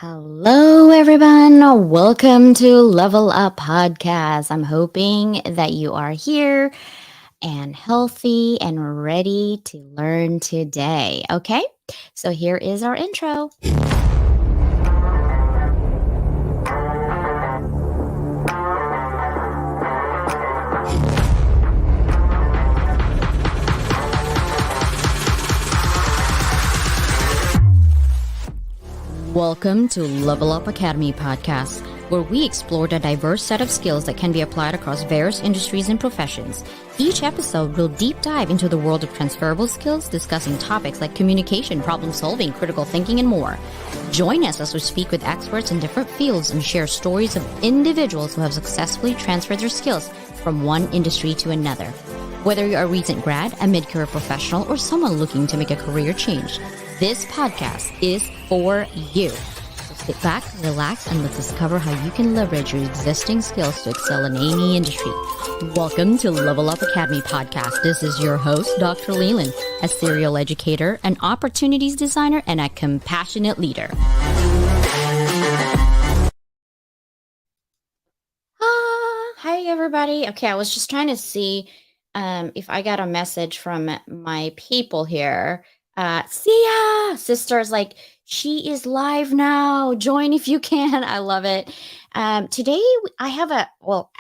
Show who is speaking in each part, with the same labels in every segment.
Speaker 1: Hello, everyone. Welcome to Level Up Podcast. I'm hoping that you are here and healthy and ready to learn today. Okay, so here is our intro. Welcome to Level Up Academy podcast, where we explore the diverse set of skills that can be applied across various industries and professions. Each episode will deep dive into the world of transferable skills, discussing topics like communication, problem solving, critical thinking, and more. Join us as we speak with experts in different fields and share stories of individuals who have successfully transferred their skills from one industry to another. Whether you're a recent grad, a mid-career professional, or someone looking to make a career change, this podcast is for you. So sit back, relax, and let's discover how you can leverage your existing skills to excel in any industry. Welcome to Level Up Academy podcast. This is your host, Dr. Leland, a serial educator, an opportunities designer, and a compassionate leader. Hi, everybody. Okay, I was just trying to see if I got a message from my people here. Sia, sister's like, she is live now. Join if you can. I love it. Today, I have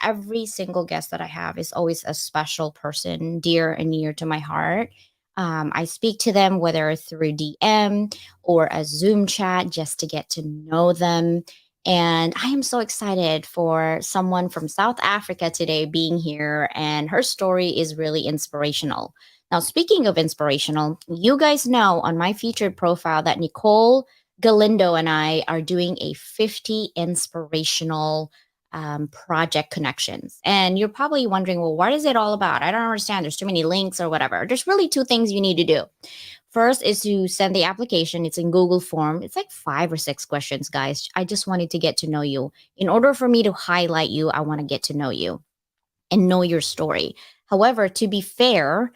Speaker 1: every single guest that I have is always a special person, dear and near to my heart. I speak to them whether through DM or a Zoom chat just to get to know them. And I am so excited for someone from South Africa today being here, and her story is really inspirational. Now, speaking of inspirational, you guys know on my featured profile that Nicole Galindo and I are doing a 50 inspirational project connections. And you're probably wondering, well, what is it all about? I don't understand. There's too many links or whatever. There's really two things you need to do. First is to send the application. It's in Google form. It's like 5 or 6 questions, guys. I just wanted to get to know you. In order for me to highlight you, I want to get to know you and know your story. However, to be fair,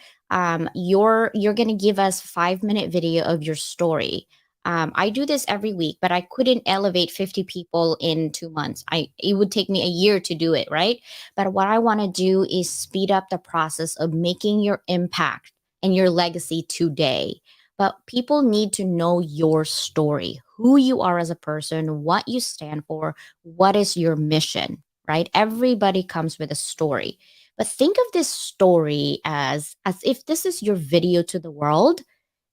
Speaker 1: you're gonna give us 5 minute video of your story. I do this every week, but I couldn't elevate 50 people in 2 months. It would take me a year to do it, right? But what I want to do is speed up the process of making your impact and your legacy today. But people need to know your story, who you are as a person, what you stand for, what is your mission, right? Everybody comes with a story. But think of this story as if this is your video to the world,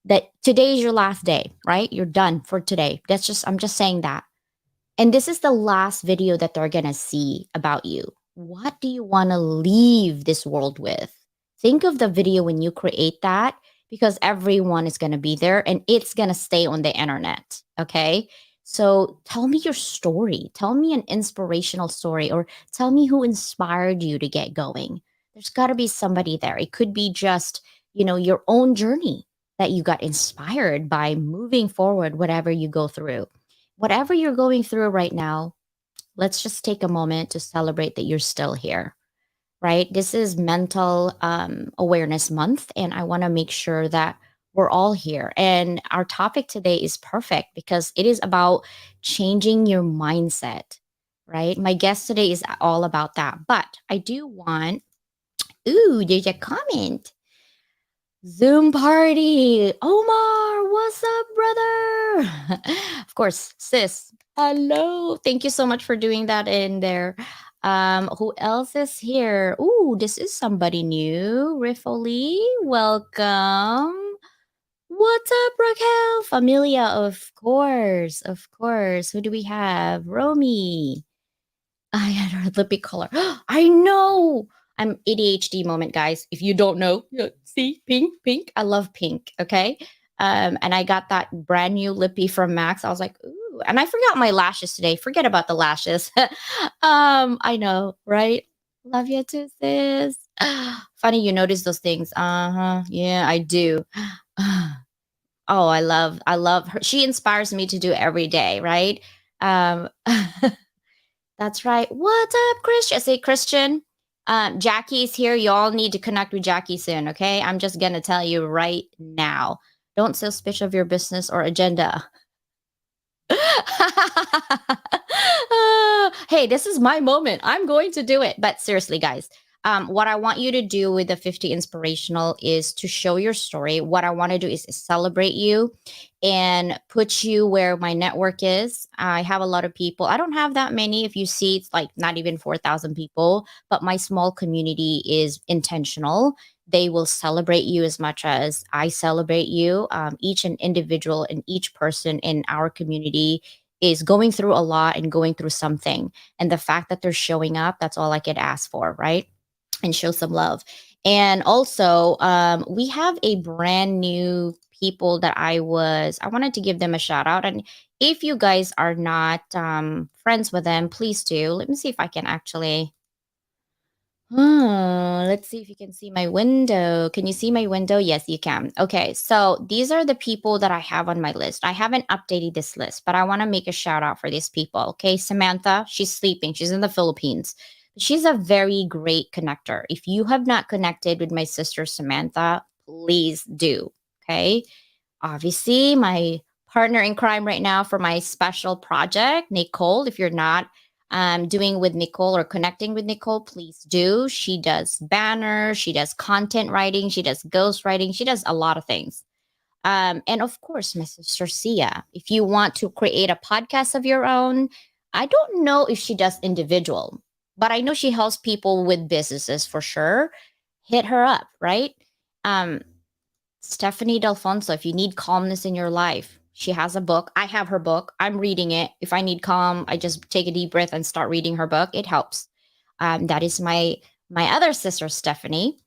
Speaker 1: that today is your last day, right? You're done for today. I'm just saying that. And this is the last video that they're going to see about you. What do you want to leave this world with? Think of the video when you create that, because everyone is going to be there and it's going to stay on the internet. Okay. So tell me your story. Tell me an inspirational story, or tell me who inspired you to get going. There's got to be somebody there. It could be just, your own journey that you got inspired by moving forward, whatever you go through. Whatever you're going through right now, let's just take a moment to celebrate that you're still here, right? This is Mental Awareness Month, and I want to make sure that we're all here. And our topic today is perfect because it is about changing your mindset, right? My guest today is all about that. But I do want, there's a comment. Zoom party. Omar, what's up, brother? Of course, sis. Hello. Thank you so much for doing that in there. Who else is here? Ooh, this is somebody new. Rifoli, welcome. What's up, Raquel? Familia, of course. Of course. Who do we have? Romy. I had her lippy color. I know. I'm ADHD moment, guys. If you don't know, see pink, pink. I love pink. Okay. And I got that brand new lippy from Max. I was like, ooh, and I forgot my lashes today. Forget about the lashes. I know, right? Love you too, sis. Funny you notice those things. Uh-huh. Yeah, I do. Oh, I love her. She inspires me to do every day, right? Um That's right. What's up, Christian? Say Christian. Jackie's here. Y'all need to connect with Jackie soon, okay? I'm just gonna tell you right now. Don't suspicious of your business or agenda. Hey, this is my moment. I'm going to do it. But seriously, guys, what I want you to do with the 50 inspirational is to show your story. What I want to do is celebrate you and put you where my network is. I have a lot of people. I don't have that many. If you see, it's like not even 4,000 people, but my small community is intentional. They will celebrate you as much as I celebrate you. Each and individual and each person in our community is going through a lot and going through something. And the fact that they're showing up, that's all I could ask for, right? And show some love. And also, we have a brand new people that I wanted to give them a shout out. And if you guys are not friends with them, please do. Let me see if I can actually let's see if you can see my window. Can you see my window? Yes, you can. Okay, so these are the people that I have on my list. I haven't updated this list, but I want to make a shout out for these people. Okay, Samantha, she's sleeping. She's in the Philippines. She's a very great connector. If you have not connected with my sister Samantha, please do. Okay, obviously, my partner in crime right now for my special project, Nicole. If you're not doing with Nicole or connecting with Nicole, please do. She does banners, she does content writing, she does ghost writing, she does a lot of things. And of course, my sister Sia. If you want to create a podcast of your own, I don't know if she does individual, but I know she helps people with businesses for sure. Hit her up, right? Um, Stephanie Delfonso, if you need calmness in your life, she has a book. I have her book. I'm reading it. If I need calm, I just take a deep breath and start reading her book. It helps. That is my other sister, Stephanie.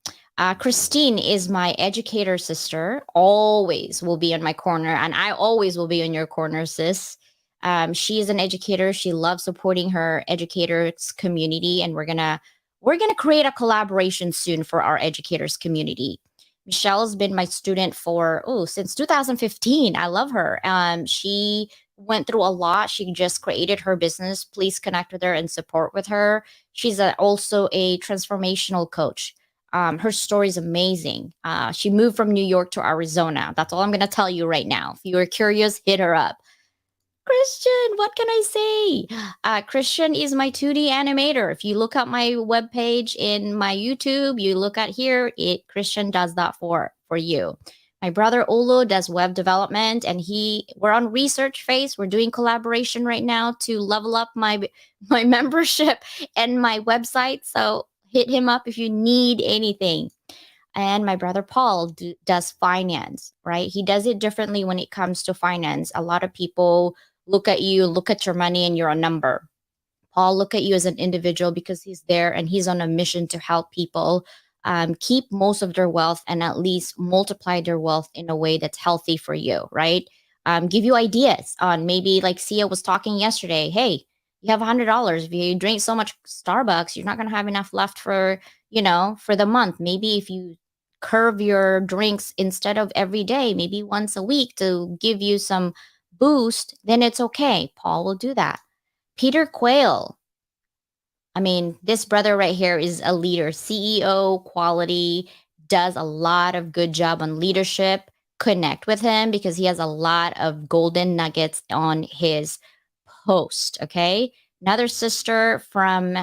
Speaker 1: Christine is my educator sister. Always will be in my corner, and I always will be in your corner, sis. She is an educator. She loves supporting her educators community, and we're gonna create a collaboration soon for our educators community. Michelle's been my student for since 2015. I love her. She went through a lot. She just created her business. Please connect with her and support with her. She's also a transformational coach. Her story is amazing. She moved from New York to Arizona. That's all I'm going to tell you right now. If you are curious, hit her up. Christian, what can I say? Christian is my 2D animator. If you look at my webpage in my YouTube, you look at here, it Christian does that for you. My brother Olo does web development, and we're on research phase. We're doing collaboration right now to level up my membership and my website. So hit him up if you need anything. And my brother Paul does finance, right? He does it differently when it comes to finance. A lot of people look at you, look at your money, and you're a number. Paul look at you as an individual because he's there and he's on a mission to help people keep most of their wealth and at least multiply their wealth in a way that's healthy for you, right? Give you ideas on maybe like Sia was talking yesterday. Hey, you have $100. If you drink so much Starbucks, you're not going to have enough left for the month. Maybe if you curve your drinks instead of every day, maybe once a week to give you some boost, then it's okay. Paul will do that. Peter Quayle. I mean, this brother right here is a leader, CEO, quality, does a lot of good job on leadership. Connect with him because he has a lot of golden nuggets on his post. Okay. Another sister from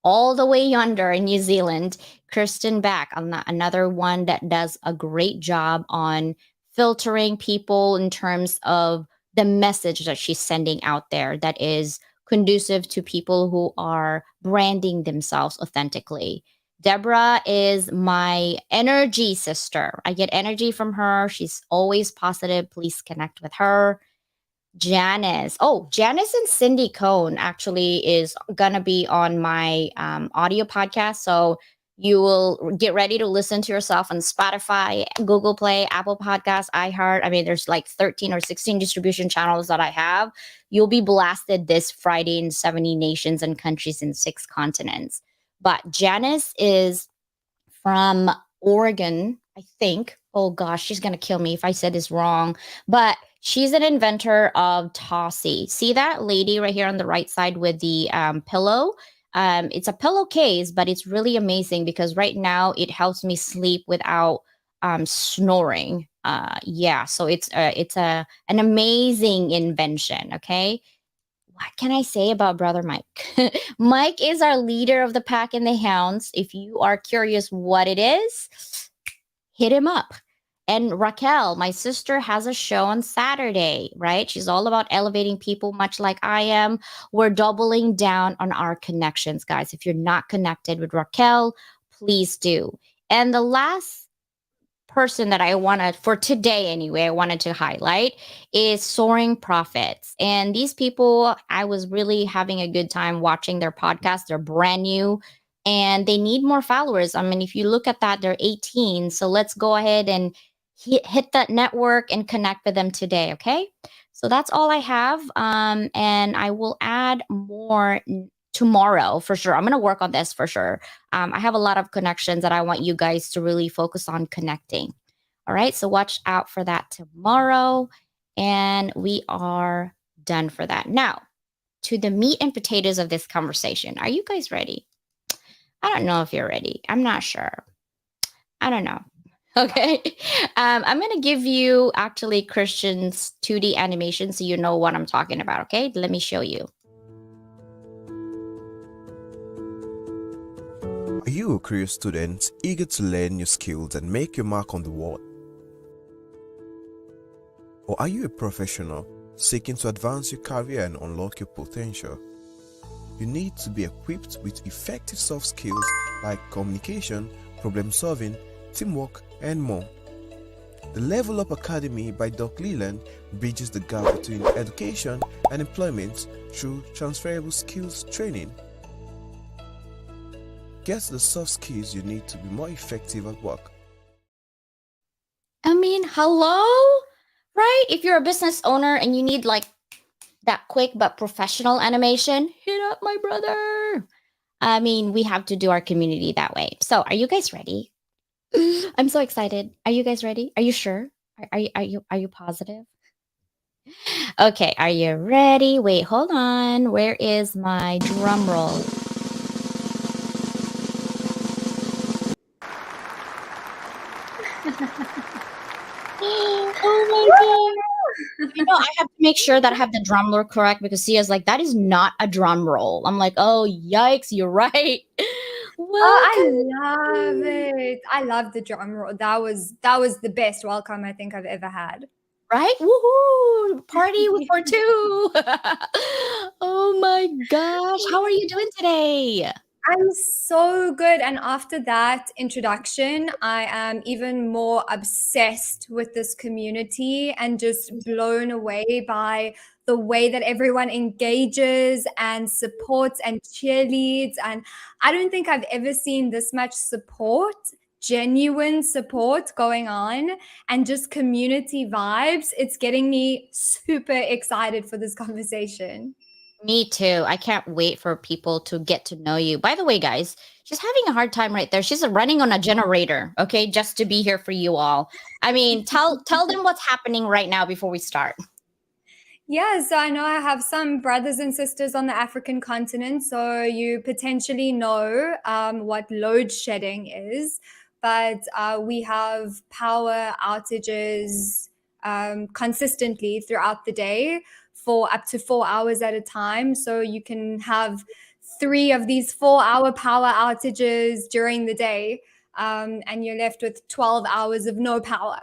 Speaker 1: all the way yonder in New Zealand, Kirsten Back, another one that does a great job on filtering people in terms of the message that she's sending out there that is conducive to people who are branding themselves authentically. Deborah is my energy sister. I get energy from her. She's always positive. Please connect with her. Janice. Oh, Janice and Cindy Cohn actually is gonna be on my audio podcast. So you will get ready to listen to yourself on Spotify, Google Play, Apple Podcasts, iHeart. I mean, there's like 13 or 16 distribution channels that I have. You'll be blasted this Friday in 70 nations and countries in 6 continents. But Janice is from Oregon, I think. Oh gosh, she's gonna kill me if I said this wrong. But she's an inventor of Tossie. See that lady right here on the right side with the pillow? It's a pillowcase, but it's really amazing because right now it helps me sleep without snoring. Yeah, so it's a an amazing invention. Okay, what can I say about Brother Mike? Mike is our leader of the pack in the hounds. If you are curious what it is, hit him up. And Raquel, my sister, has a show on Saturday, right? She's all about elevating people, much like I am. We're doubling down on our connections, guys. If you're not connected with Raquel, please do. And the last person that I wanted for today anyway, I wanted to highlight is Soaring Profits. And these people, I was really having a good time watching their podcast. They're brand new and they need more followers. I mean, if you look at that, they're 18. So let's go ahead and hit that network and connect with them today. Okay. So that's all I have. And I will add more tomorrow for sure. I'm going to work on this for sure. I have a lot of connections that I want you guys to really focus on connecting. All right. So watch out for that tomorrow. And we are done for that. Now, to the meat and potatoes of this conversation. Are you guys ready? I don't know if you're ready. I'm not sure. I don't know. Okay. I'm going to give you actually Christian's 2D animation so you know what I'm talking about. Okay. Let me show you.
Speaker 2: Are you a curious student eager to learn new skills and make your mark on the world? Or are you a professional seeking to advance your career and unlock your potential? You need to be equipped with effective soft skills like communication, problem solving, teamwork, and more. The Level Up Academy by Doc Leland bridges the gap between education and employment through transferable skills training. Get the soft skills you need to be more effective at work.
Speaker 1: I mean, hello? Right? If you're a business owner and you need like that quick but professional animation, hit up my brother. I mean, we have to do our community that way. So, are you guys ready? I'm so excited. Are you guys ready? Are you sure? Are you positive? Okay, are you ready? Wait, hold on. Where is my drum roll? Oh my god. I have to make sure that I have the drum roll correct because Sia's like, that is not a drum roll. I'm like, oh yikes, you're right.
Speaker 3: Oh,
Speaker 1: Welcome.
Speaker 3: I love it. I love the drum roll. That was the best welcome I think I've ever had.
Speaker 1: Right? Woohoo! Party with part two. Oh my gosh. How are you doing today?
Speaker 3: I'm so good. And after that introduction, I am even more obsessed with this community and just blown away by the way that everyone engages and supports and cheerleads. And I don't think I've ever seen this much support, genuine support going on, and just community vibes. It's getting me super excited for this conversation.
Speaker 1: Me too. I can't wait for people to get to know you. By the way, guys, she's having a hard time right there. She's running on a generator, okay, just to be here for you all. I mean, tell them what's happening right now before we start.
Speaker 3: Yeah, so I know I have some brothers and sisters on the African continent, so you potentially know what load shedding is. But we have power outages consistently throughout the day for up to 4 hours at a time. So you can have three of these 4 hour power outages during the day, and you're left with 12 hours of no power.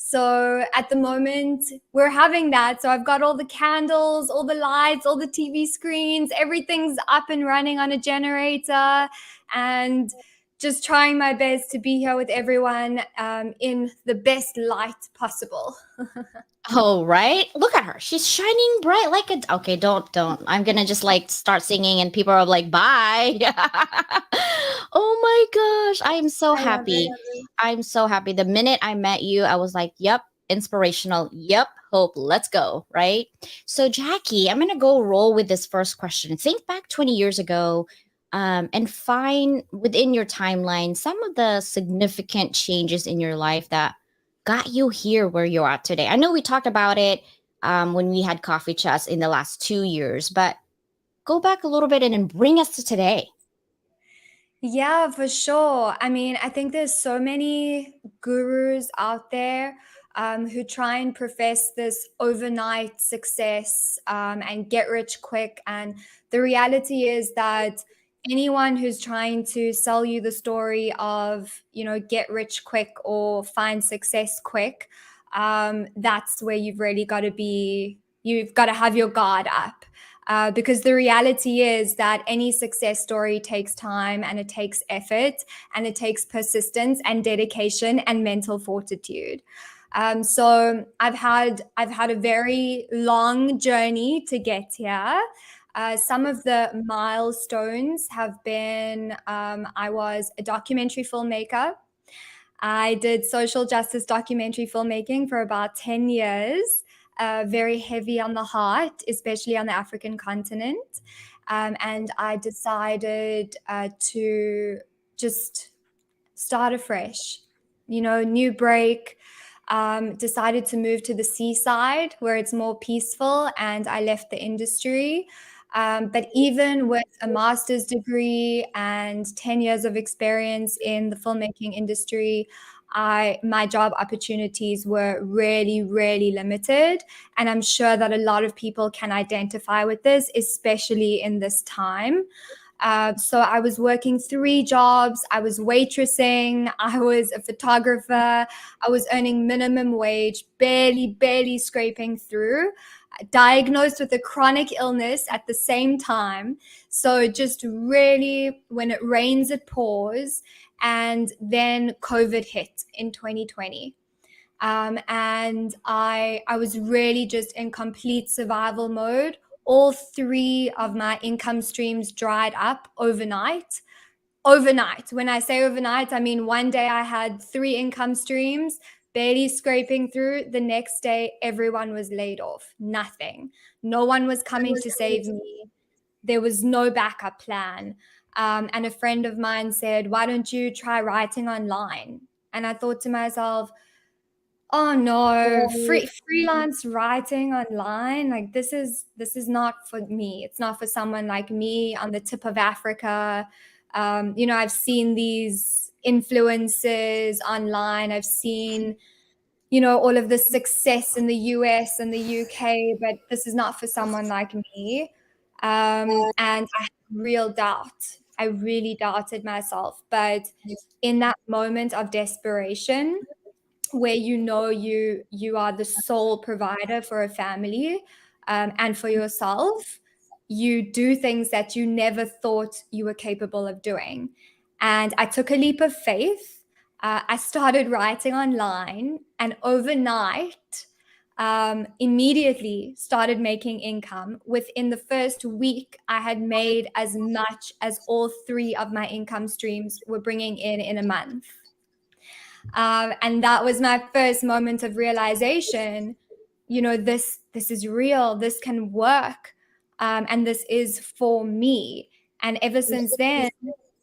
Speaker 3: So at the moment, we're having that. So I've got all the candles, all the lights, all the TV screens, everything's up and running on a generator, and just trying my best to be here with everyone in the best light possible.
Speaker 1: Oh, right. Look at her. She's shining bright like a. Okay, don't. I'm gonna just like start singing, and people are like, "Bye." Oh my gosh, I am so
Speaker 3: I love
Speaker 1: happy.
Speaker 3: it.
Speaker 1: I'm so happy. The minute I met you, I was like, "Yep, inspirational. Yep, hope. Let's go." Right. So, Jackie, I'm gonna go roll with this first question. Think back 20 years ago, and find within your timeline some of the significant changes in your life that got you here where you're at today? I know we talked about it when we had coffee chats in the last 2 years, but go back a little bit and then bring us to today.
Speaker 3: Yeah, for sure. I mean, I think there's so many gurus out there who try and profess this overnight success and get rich quick. And the reality is that anyone who's trying to sell you the story of, get rich quick or find success quick, that's where you've got to have your guard up. Because the reality is that any success story takes time, and it takes effort, and it takes persistence and dedication and mental fortitude. So I've had a very long journey to get here. Some of the milestones have been I was a documentary filmmaker. I did social justice documentary filmmaking for about 10 years, very heavy on the heart, especially on the African continent. And I decided to just start afresh, new break. Decided to move to the seaside where it's more peaceful, and I left the industry. But even with a master's degree and 10 years of experience in the filmmaking industry, my job opportunities were really, really limited. And I'm sure that a lot of people can identify with this, especially in this time. So I was working 3 jobs. I was waitressing. I was a photographer. I was earning minimum wage, barely scraping through, diagnosed with a chronic illness at the same time. So just really, when it rains, it pours. And then COVID hit in 2020. And I was really just in complete survival mode. All 3 of my income streams dried up overnight. Overnight. When I say overnight, I mean one day I had 3 income streams, barely scraping through. The next day, everyone was laid off. Nothing. No one was coming to save me. There was no backup plan. And a friend of mine said, "Why don't you try writing online?" And I thought to myself, oh no, freelance writing online, like this is not for me. It's not for someone like me on the tip of Africa. I've seen these influencers online. I've seen, all of the success in the US and the UK, but this is not for someone like me. And I had real doubt. I really doubted myself. But in that moment of desperation, where you are the sole provider for a family, and for yourself, you do things that you never thought you were capable of doing. And I took a leap of faith. I started writing online, and overnight, immediately started making income. Within the first week, I had made as much as all 3 of my income streams were bringing in a month. And that was my first moment of realization. This is real. This can work, and this is for me. And ever since then,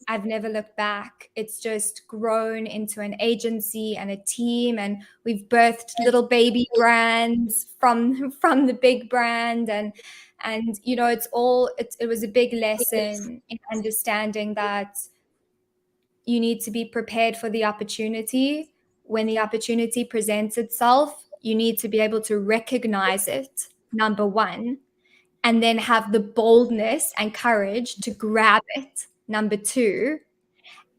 Speaker 3: I've never looked back. It's just grown into an agency and a team, and we've birthed little baby brands from the big brand. And it was a big lesson in understanding that you need to be prepared for the opportunity. When the opportunity presents itself, you need to be able to recognize it, number one, and then have the boldness and courage to grab it, number 2,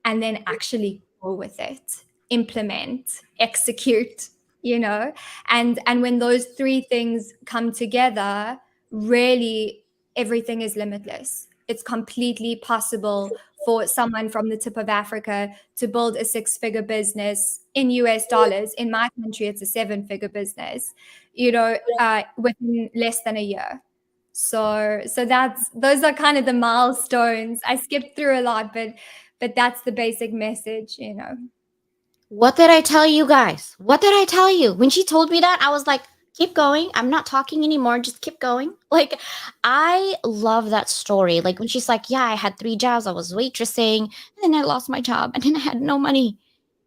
Speaker 3: and then actually go with it, implement, execute, and when those 3 things come together, really everything is limitless. It's completely possible for someone from the tip of Africa to build a 6-figure business in US dollars. In my country, it's a 7-figure business, within less than a year. So those are kind of the milestones. I skipped through a lot, but that's the basic message.
Speaker 1: What did I tell you guys? What did I tell you? When she told me that, I was like, keep going. I'm not talking anymore. Just keep going. Like, I love that story. Like, when she's like, yeah, I had 3 jobs. I was waitressing, and then I lost my job, and then I had no money.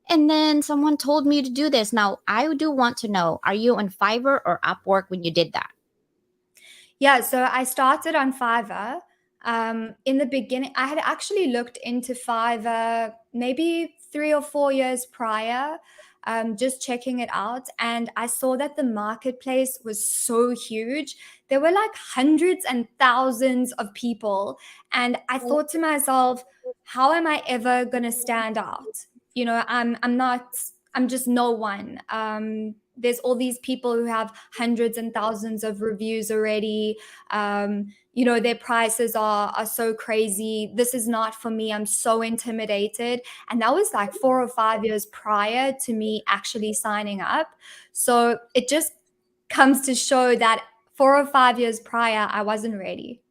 Speaker 1: And then someone told me to do this. Now, I do want to know, are you on Fiverr or Upwork when you did that?
Speaker 3: Yeah, so I started on Fiverr. In the beginning, I had actually looked into Fiverr maybe 3 or 4 years prior. just checking it out. And I saw that the marketplace was so huge. There were like hundreds and thousands of people. And I thought to myself, how am I ever going to stand out? I'm just no one. There's all these people who have hundreds and thousands of reviews already. Their prices are so crazy. This is not for me. I'm so intimidated. And that was like 4 or 5 years prior to me actually signing up. So it just comes to show that 4 or 5 years prior, I wasn't ready.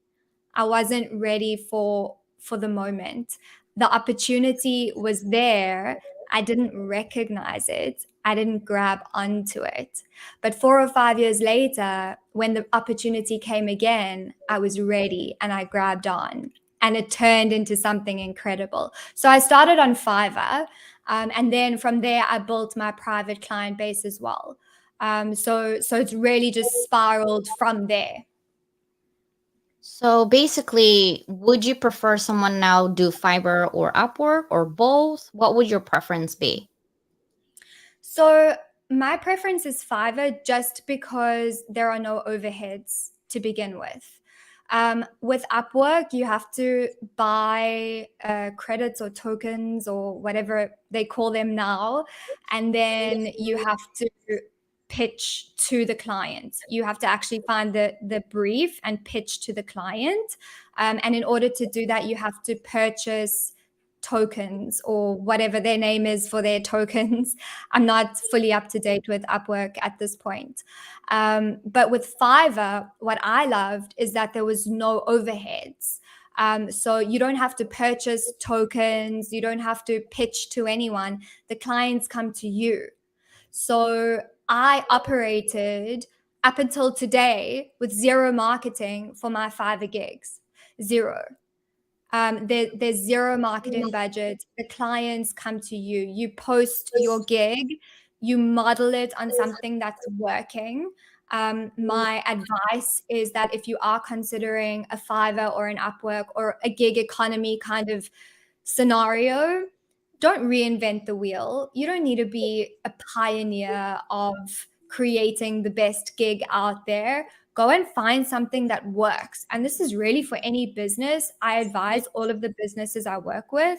Speaker 3: I wasn't ready for the moment. The opportunity was there. I didn't recognize it. I didn't grab onto it. But 4 or 5 years later, when the opportunity came again, I was ready and I grabbed on, and it turned into something incredible. So I started on Fiverr, and then from there, I built my private client base as well. So it's really just spiraled from there.
Speaker 1: So basically, would you prefer someone now do Fiverr or Upwork or both? What would your preference be?
Speaker 3: So my preference is Fiverr just because there are no overheads to begin with. With Upwork, you have to buy credits or tokens or whatever they call them now, and then you have to pitch to the client. You have to actually find the brief and pitch to the client. And in order to do that, you have to purchase tokens or whatever their name is for their tokens. I'm not fully up to date with Upwork at this point. But with Fiverr, what I loved is that there was no overheads. So you don't have to purchase tokens. You don't have to pitch to anyone. The clients come to you. So I operated up until today with zero marketing for my Fiverr gigs. Zero. There's zero marketing budget. The clients come to you. You post your gig, you model it on something that's working. My advice is that if you are considering a Fiverr or an Upwork or a gig economy kind of scenario, don't reinvent the wheel. You don't need to be a pioneer of creating the best gig out there. Go and find something that works. And this is really for any business. I advise all of the businesses I work with,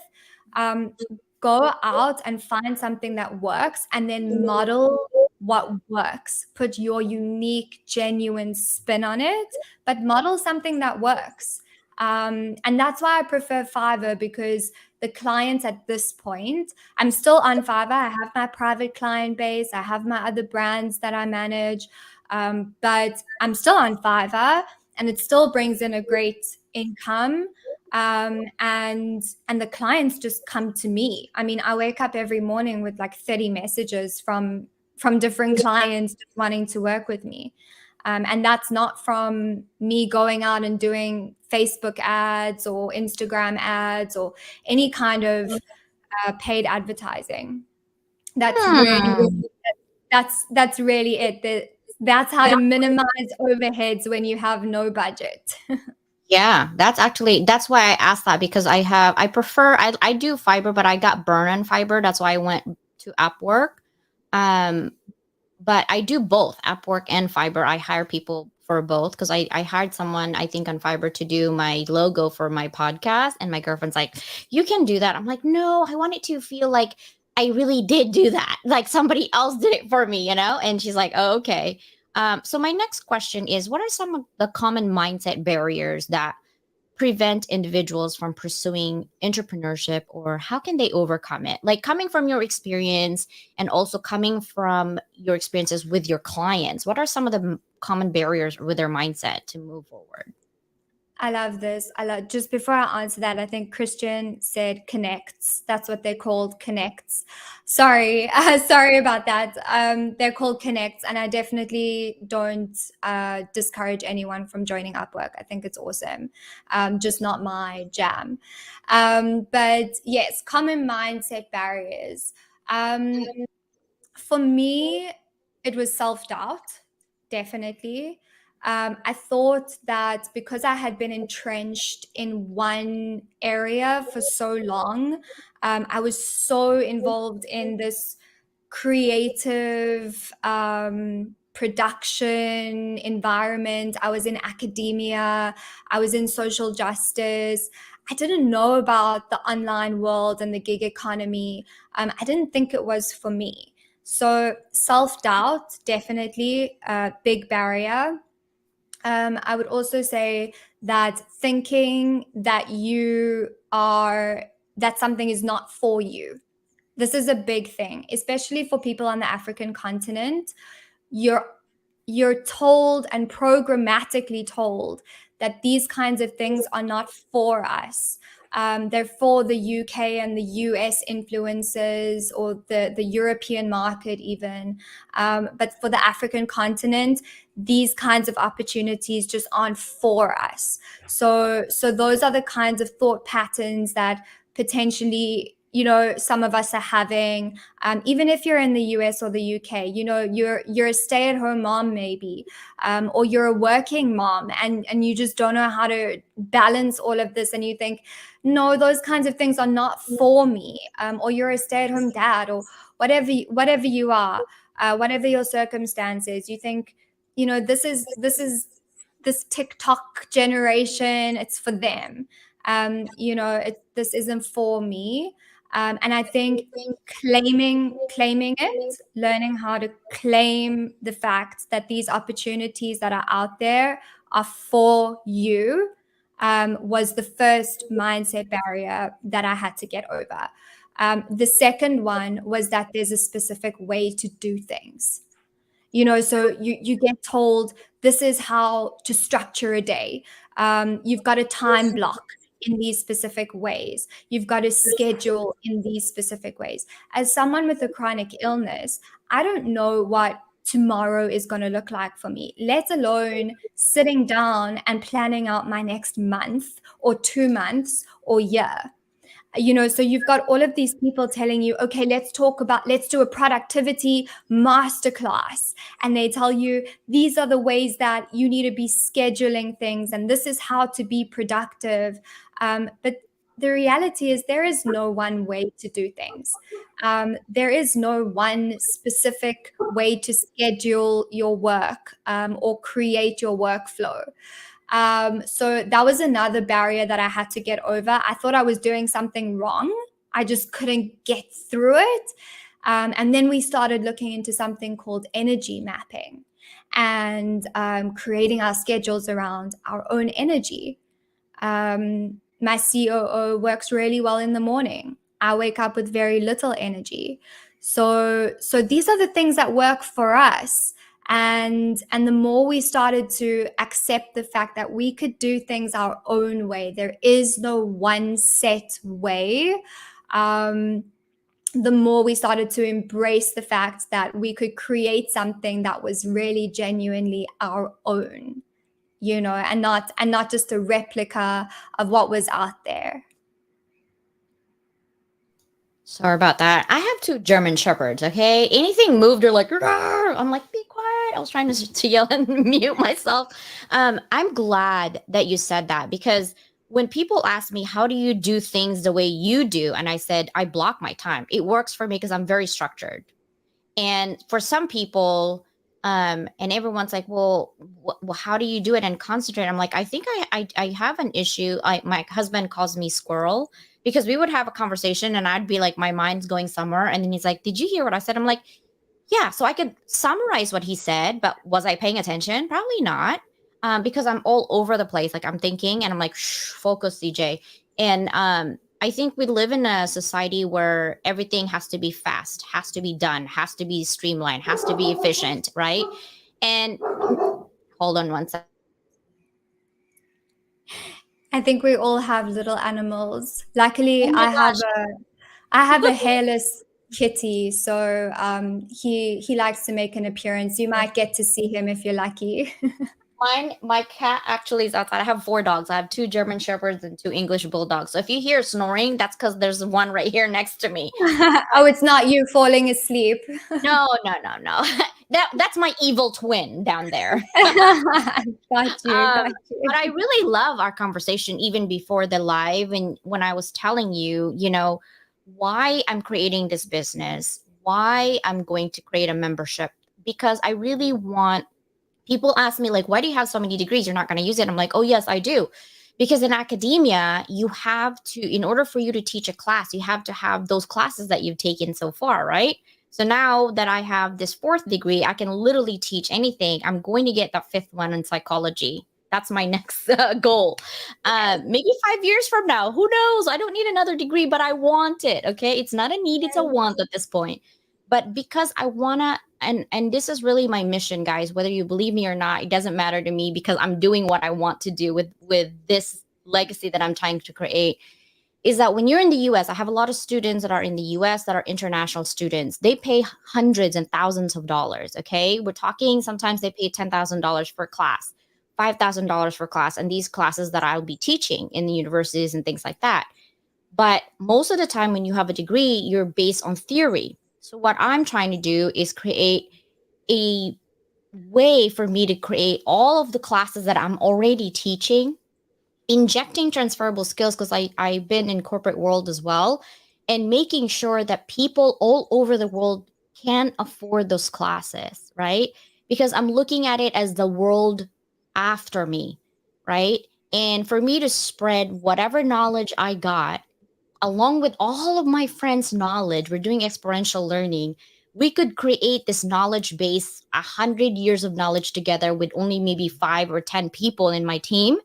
Speaker 3: go out and find something that works and then model what works. Put your unique, genuine spin on it, but model something that works. And that's why I prefer Fiverr, because the clients at this point, I'm still on Fiverr. I have my private client base. I have my other brands that I manage. But I'm still on Fiverr, and it still brings in a great income. And the clients just come to me. I mean, I wake up every morning with like 30 messages from different clients just wanting to work with me. And that's not from me going out and doing Facebook ads or Instagram ads or any kind of paid advertising. That's really it. That's how to minimize overheads when you have no budget.
Speaker 1: Yeah, that's why I asked that, because I do Fiverr, but I got burned on Fiverr. That's why I went to Upwork. But I do both Upwork and Fiverr. I hire people for both, because I hired someone, I think, on Fiverr to do my logo for my podcast. And my girlfriend's like, you can do that. I'm like, no, I want it to feel like I really did do that. Like somebody else did it for me, And she's like, oh, okay. So my next question is, what are some of the common mindset barriers that prevent individuals from pursuing entrepreneurship, or how can they overcome it? Like, coming from your experience and also coming from your experiences with your clients, what are some of the common barriers with their mindset to move forward?
Speaker 3: I love this. Just before I answer that, I think Christian said connects. That's what they're called, connects. Sorry, sorry about that. They're called connects, and I definitely don't discourage anyone from joining Upwork. I think it's awesome. Just not my jam. But yes, common mindset barriers. For me, it was self-doubt, definitely. I thought that because I had been entrenched in one area for so long, I was so involved in this creative production environment. I was in academia. I was in social justice. I didn't know about the online world and the gig economy. I didn't think it was for me. So self-doubt, definitely a big barrier. I would also say that thinking that that something is not for you. This is a big thing, especially for people on the African continent. You're told and programmatically told that these kinds of things are not for us. They're for the UK and the US influences, or the European market even. But for the African continent, these kinds of opportunities just aren't for us. So those are the kinds of thought patterns that potentially, some of us are having. Even if you're in the US or the UK, you're a stay-at-home mom maybe, or you're a working mom, and you just don't know how to balance all of this, and you think, no, those kinds of things are not for me. Or you're a stay-at-home dad, or whatever you are, whatever your circumstances, you think, this is this TikTok generation, it's for them. This isn't for me. And I think claiming it, learning how to claim the fact that these opportunities that are out there are for you, was the first mindset barrier that I had to get over. The second one was that there's a specific way to do things. So you get told this is how to structure a day. You've got a time block in these specific ways. You've got to schedule in these specific ways. As someone with a chronic illness, I don't know what tomorrow is going to look like for me, let alone sitting down and planning out my next month or 2 months or year. So you've got all of these people telling you, okay, let's do a productivity masterclass. And they tell you, these are the ways that you need to be scheduling things, and this is how to be productive. But the reality is there is no one way to do things. There is no one specific way to schedule your work, or create your workflow. So that was another barrier that I had to get over. I thought I was doing something wrong. I just couldn't get through it. And then we started looking into something called energy mapping, and creating our schedules around our own energy. My COO works really well in the morning. I wake up with very little energy. So these are the things that work for us. And the more we started to accept the fact that we could do things our own way, there is no one set way, the more we started to embrace the fact that we could create something that was really genuinely our own, and not just a replica of what was out there.
Speaker 1: Sorry about that. I have 2 German shepherds. Okay, anything moved, they're like, "Rawr!" I'm like, be quiet. I was trying to yell and mute myself. I'm glad that you said that, because when people ask me, how do you do things the way you do, and I said, I block my time. It works for me because I'm very structured. And for some people, and everyone's like, well, how do you do it and concentrate? I'm like, I think I have an issue. My husband calls me squirrel, because we would have a conversation and I'd be like, my mind's going somewhere. And then he's like, did you hear what I said? I'm like, yeah. So I could summarize what he said, but was I paying attention? Probably not. Because I'm all over the place. Like I'm thinking and I'm like, shh, focus, CJ. And I think we live in a society where everything has to be fast, has to be done, has to be streamlined, has to be efficient, right? And hold on one second.
Speaker 3: I think we all have little animals. Luckily,
Speaker 1: Oh my gosh.
Speaker 3: I have a hairless kitty, so he likes to make an appearance. You might get to see him if you're lucky.
Speaker 1: My cat actually is outside. I have 4 dogs. I have 2 German shepherds and 2 English bulldogs. So if you hear snoring, that's because there's one right here next to me.
Speaker 3: Oh, it's not you falling asleep.
Speaker 1: No. That's my evil twin down there.
Speaker 3: Got you.
Speaker 1: But I really love our conversation even before the live. And when I was telling you, why I'm creating this business, why I'm going to create a membership, because I really want people ask me like, why do you have so many degrees? You're not going to use it. I'm like, oh yes, I do. Because in academia, you have to, in order for you to teach a class, you have to have those classes that you've taken so far, right? So now that I have this fourth degree, I can literally teach anything. I'm going to get that fifth one in psychology. That's my next goal. Maybe 5 years from now, who knows? I don't need another degree, but I want it. Okay. It's not a need, it's a want at this point. But because I want to, and this is really my mission, guys, whether you believe me or not, it doesn't matter to me, because I'm doing what I want to do with this legacy that I'm trying to create, is that when you're in the US, I have a lot of students that are in the US that are international students. They pay hundreds and thousands of dollars. Okay. We're talking sometimes they pay $10,000 for class, $5,000 for class, and these classes that I'll be teaching in the universities and things like that. But most of the time, when you have a degree, you're based on theory. So, what I'm trying to do is create a way for me to create all of the classes that I'm already teaching, injecting transferable skills, because I've been in corporate world as well, and making sure that people all over the world can afford those classes, right? Because I'm looking at it as the world after me, right? And for me to spread whatever knowledge I got along with all of my friends' knowledge, we're doing experiential learning. We could create this knowledge base, 100 years of knowledge together with only maybe 5 or 10 people in my team,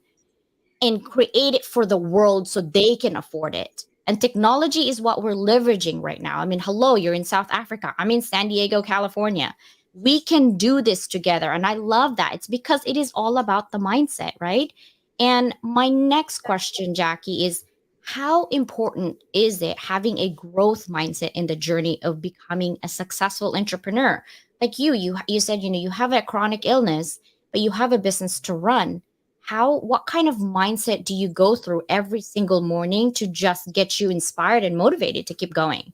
Speaker 1: and create it for the world so they can afford it. And technology is what we're leveraging right now. I mean, hello, you're in South Africa. I'm in San Diego, California. We can do this together. And I love that. It's because it is all about the mindset, right? And my next question, Jackie, is how important is it having a growth mindset in the journey of becoming a successful entrepreneur? Like you said, you have a chronic illness, but you have a business to run. What kind of mindset do you go through every single morning to just get you inspired and motivated to keep going?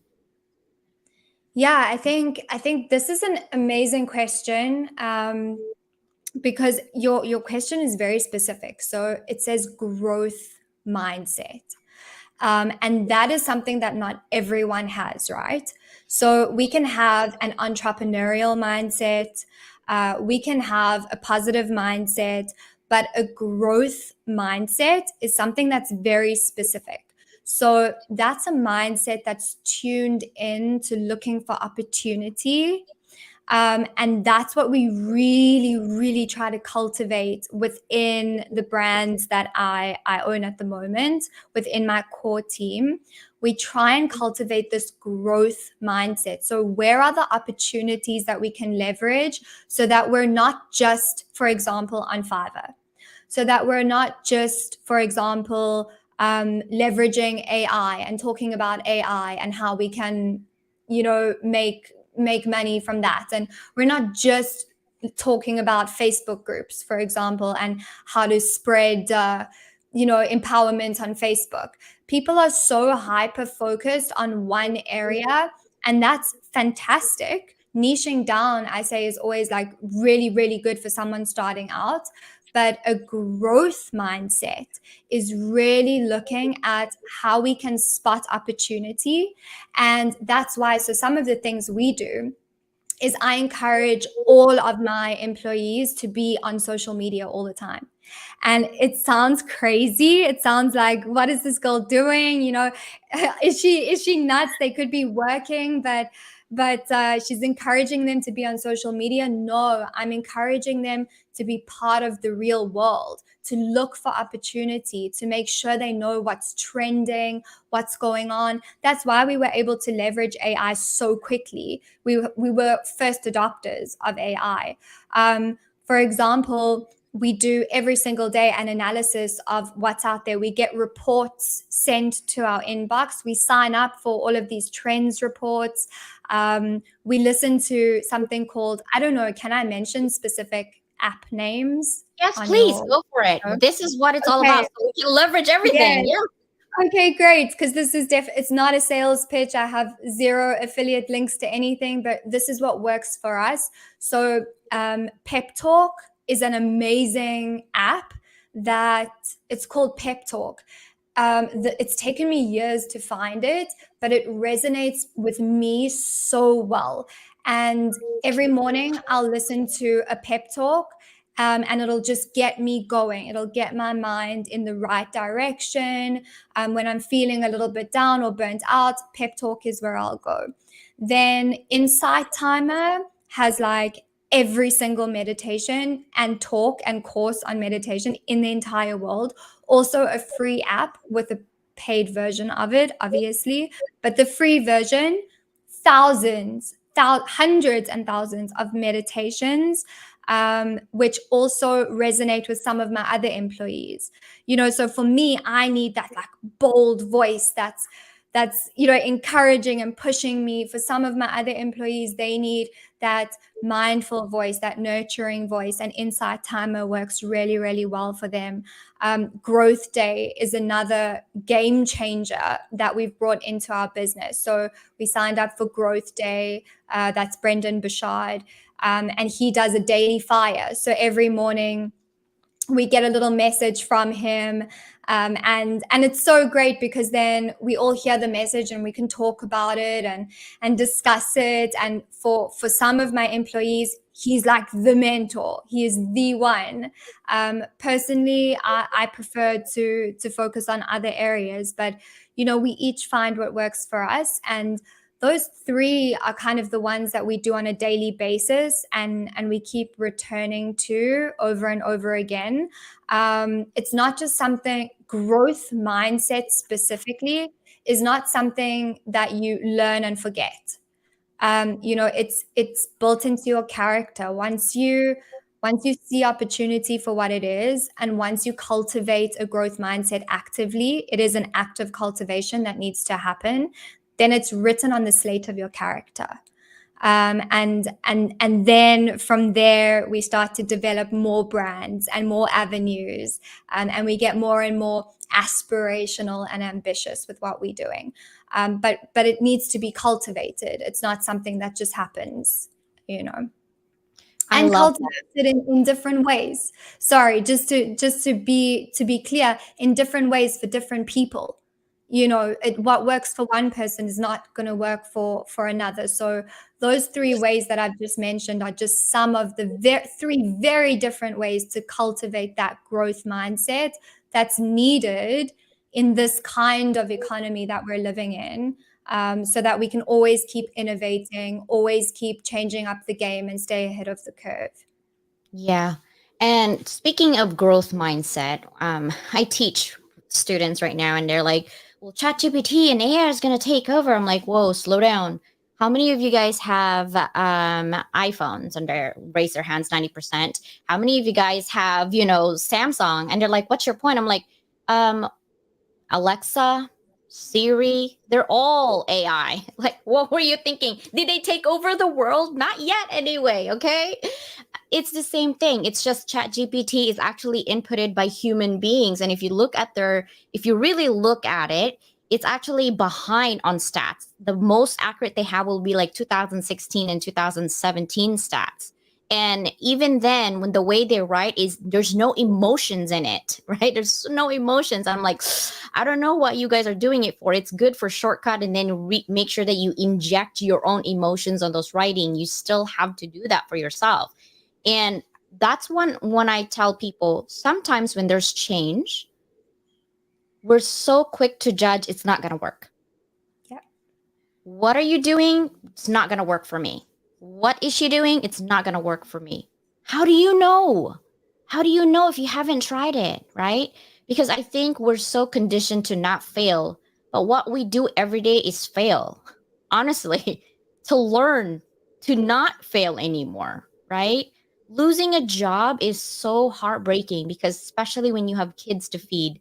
Speaker 3: Yeah, I think this is an amazing question, because your question is very specific. So it says growth mindset. And that is something that not everyone has, right? So we can have an entrepreneurial mindset, we can have a positive mindset, but a growth mindset is something that's very specific. So that's a mindset that's tuned in to looking for opportunity, and that's what we really, really try to cultivate within the brands that I own at the moment, within my core team. We try and cultivate this growth mindset. So, where are the opportunities that we can leverage so that we're not just, for example, on Fiverr? So that we're not just, for example, leveraging AI and talking about AI and how we can, make money from that. And we're not just talking about Facebook groups, for example, and how to spread, empowerment on Facebook. People are so hyper focused on one area, and that's fantastic. Niching down, I say, is always like really, really good for someone starting out. But a growth mindset is really looking at how we can spot opportunity. And that's why, so some of the things we do is I encourage all of my employees to be on social media all the time. And it sounds crazy. It sounds like, what is this girl doing? Is she nuts? They could be working, but she's encouraging them to be on social media. No, I'm encouraging them to be part of the real world, to look for opportunity, to make sure they know what's trending, what's going on. That's why we were able to leverage AI so quickly. We were first adopters of AI. For example, we do every single day an analysis of what's out there. We get reports sent to our inbox. We sign up for all of these trends reports. We listen to something called, I don't know, can I mention specific app names?
Speaker 1: Yes, please go for it. This is what it's all about. So we can leverage everything.
Speaker 3: Yeah. Okay, great. Because this is it's not a sales pitch. I have zero affiliate links to anything, but this is what works for us. So Pep Talk is an amazing app that it's called Pep Talk. It's taken me years to find it, but it resonates with me so well. And every morning I'll listen to a pep talk, and it'll just get me going. It'll get my mind in the right direction. When I'm feeling a little bit down or burnt out, pep talk is where I'll go. Then Insight Timer has like every single meditation and talk and course on meditation in the entire world. Also, a free app with a paid version of it, obviously. But the free version, hundreds and thousands of meditations, which also resonate with some of my other employees. So for me, I need that like bold voice that's encouraging and pushing me. For some of my other employees, they need that mindful voice, that nurturing voice, and Insight Timer works really, really well for them. Growth Day is another game changer that we've brought into our business. So we signed up for Growth Day. That's Brendan Bouchard, and he does a daily fire. So every morning we get a little message from him, and it's so great because then we all hear the message and we can talk about it and discuss it. And for some of my employees, he's like the mentor. He is the one. Personally, I prefer to focus on other areas, but we each find what works for us. And those three are kind of the ones that we do on a daily basis, and we keep returning to over and over again. It's not just something, growth mindset specifically is not something that you learn and forget. It's built into your character. Once you see opportunity for what it is, and once you cultivate a growth mindset actively, it is an active cultivation that needs to happen, then it's written on the slate of your character. And then from there, we start to develop more brands and more avenues, and we get more and more aspirational and ambitious with what we're doing. But it needs to be cultivated. It's not something that just happens, and cultivated in different ways. Sorry, just to be clear, in different ways for different people. What works for one person is not going to work for another. So those three ways that I've just mentioned are just some of the three very different ways to cultivate that growth mindset that's needed in this kind of economy that we're living in, so that we can always keep innovating, always keep changing up the game and stay ahead of the curve.
Speaker 1: Yeah. And speaking of growth mindset, I teach students right now and they're like, well, ChatGPT and AI is going to take over. I'm like, whoa, slow down. How many of you guys have iPhones? And they raise their hands, 90%. How many of you guys have, Samsung? And they're like, what's your point? I'm like, Alexa, Siri, they're all AI. Like, what were you thinking? Did they take over the world? Not yet, anyway. Okay. It's the same thing. It's just ChatGPT is actually inputted by human beings. And if you really look at it, it's actually behind on stats. The most accurate they have will be like 2016 and 2017 stats. And even then, when the way they write is there's no emotions in it, right? There's no emotions. I'm like, I don't know what you guys are doing it for. It's good for shortcut, and then make sure that you inject your own emotions on those writing. You still have to do that for yourself. And that's when I tell people, sometimes when there's change, we're so quick to judge it's not going to work.
Speaker 3: Yeah.
Speaker 1: What are you doing? It's not going to work for me. What is she doing? It's not going to work for me. How do you know? How do you know if you haven't tried it, right? Because I think we're so conditioned to not fail. But what we do every day is fail. Honestly, to learn to not fail anymore, right? Losing a job is so heartbreaking, because especially when you have kids to feed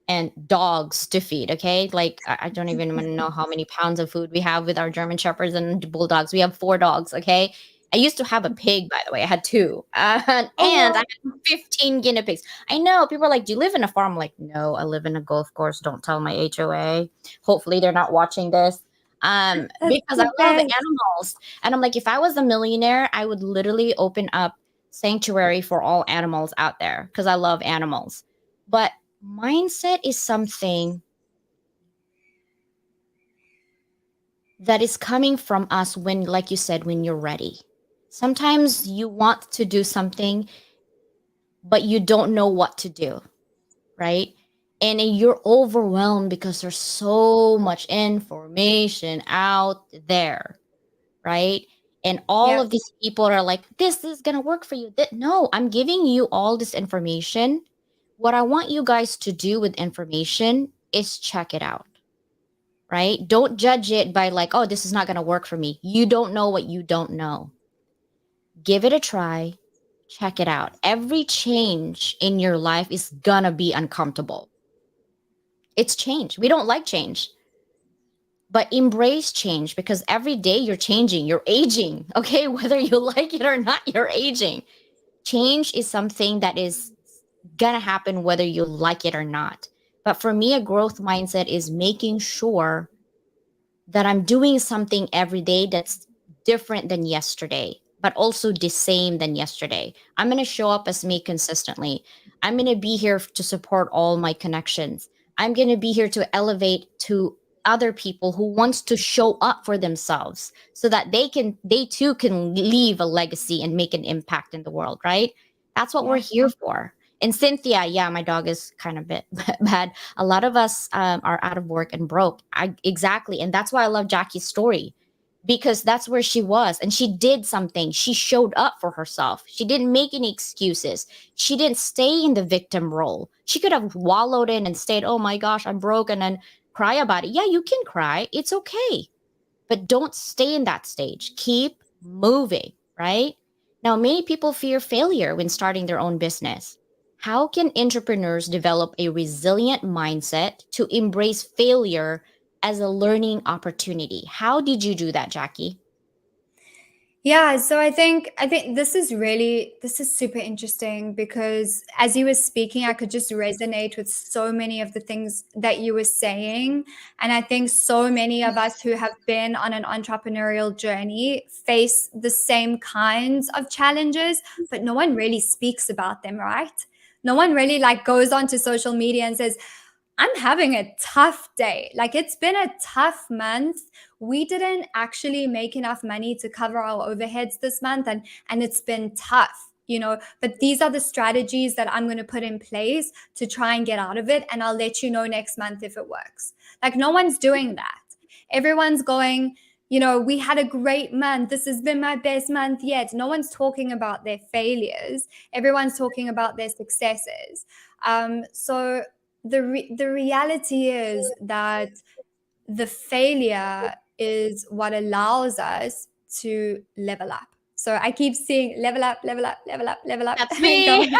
Speaker 1: and dogs to feed. Okay. Like, I don't even want to know how many pounds of food we have with our German Shepherds and Bulldogs. We have 4 dogs. Okay. I used to have a pig, by the way. I had 2. And I had 15 guinea pigs. I know people are like, do you live in a farm? I'm like, no, I live in a golf course. Don't tell my HOA. Hopefully they're not watching this. Because I love animals. And I'm like, if I was a millionaire, I would literally open up sanctuary for all animals out there, because I love animals. But Mindset is something that is coming from us when, like you said, when you're ready. Sometimes you want to do something, but you don't know what to do, right? And you're overwhelmed because there's so much information out there, right? And all
Speaker 3: Yeah.
Speaker 1: of these people are like, this is going to work for you. No, I'm giving you all this information. What I want you guys to do with information is check it out, right? Don't judge it by like, oh, this is not going to work for me. You don't know what you don't know. Give it a try. Check it out. Every change in your life is going to be uncomfortable. It's change. We don't like change, but embrace change because every day you're changing, you're aging. Okay. Whether you like it or not, you're aging. Change is something that is going to happen whether you like it or not. But for me, a growth mindset is making sure that I'm doing something every day that's different than yesterday, but also the same than yesterday. I'm going to show up as me consistently. I'm going to be here to support all my connections. I'm going to be here to elevate to other people who wants to show up for themselves so that they too can leave a legacy and make an impact in the world, right? That's what we're
Speaker 3: Yeah.
Speaker 1: here for. And Cynthia, yeah, my dog is kind of bit bad. A lot of us are out of work and broke. Exactly. And that's why I love Jackie's story because that's where she was. And she did something. She showed up for herself. She didn't make any excuses. She didn't stay in the victim role. She could have wallowed in and stayed, oh my gosh, I'm broke, and then cry about it. Yeah, you can cry. It's okay. But don't stay in that stage. Keep moving, right? Now, many people fear failure when starting their own business. How can entrepreneurs develop a resilient mindset to embrace failure as a learning opportunity? How did you do that, Jackie?
Speaker 3: Yeah, so I think this is super interesting because as you were speaking, I could just resonate with so many of the things that you were saying. And I think so many of us who have been on an entrepreneurial journey face the same kinds of challenges, but no one really speaks about them, right? No one really like goes onto social media and says, I'm having a tough day. Like it's been a tough month. We didn't actually make enough money to cover our overheads this month and it's been tough, but these are the strategies that I'm going to put in place to try and get out of it and I'll let you know next month if it works. Like no one's doing that. Everyone's going, we had a great month. This has been my best month yet. No one's talking about their failures. Everyone's talking about their successes. So the reality is that the failure is what allows us to level up. So I keep seeing level up, level up, level up, level up.
Speaker 1: That's me.
Speaker 3: Going.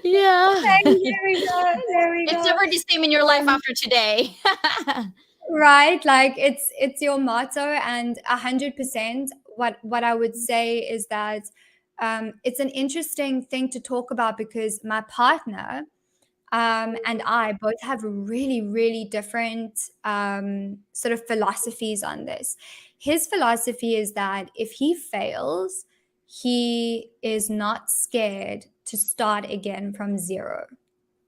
Speaker 1: Yeah.
Speaker 3: There we go. There we
Speaker 1: It's
Speaker 3: go.
Speaker 1: never the same in your life
Speaker 3: Um,
Speaker 1: after today.
Speaker 3: right, like it's your motto, and 100%. What I would say is that it's an interesting thing to talk about because my partner and I both have really, really different sort of philosophies on this. His philosophy is that if he fails, he is not scared to start again from zero,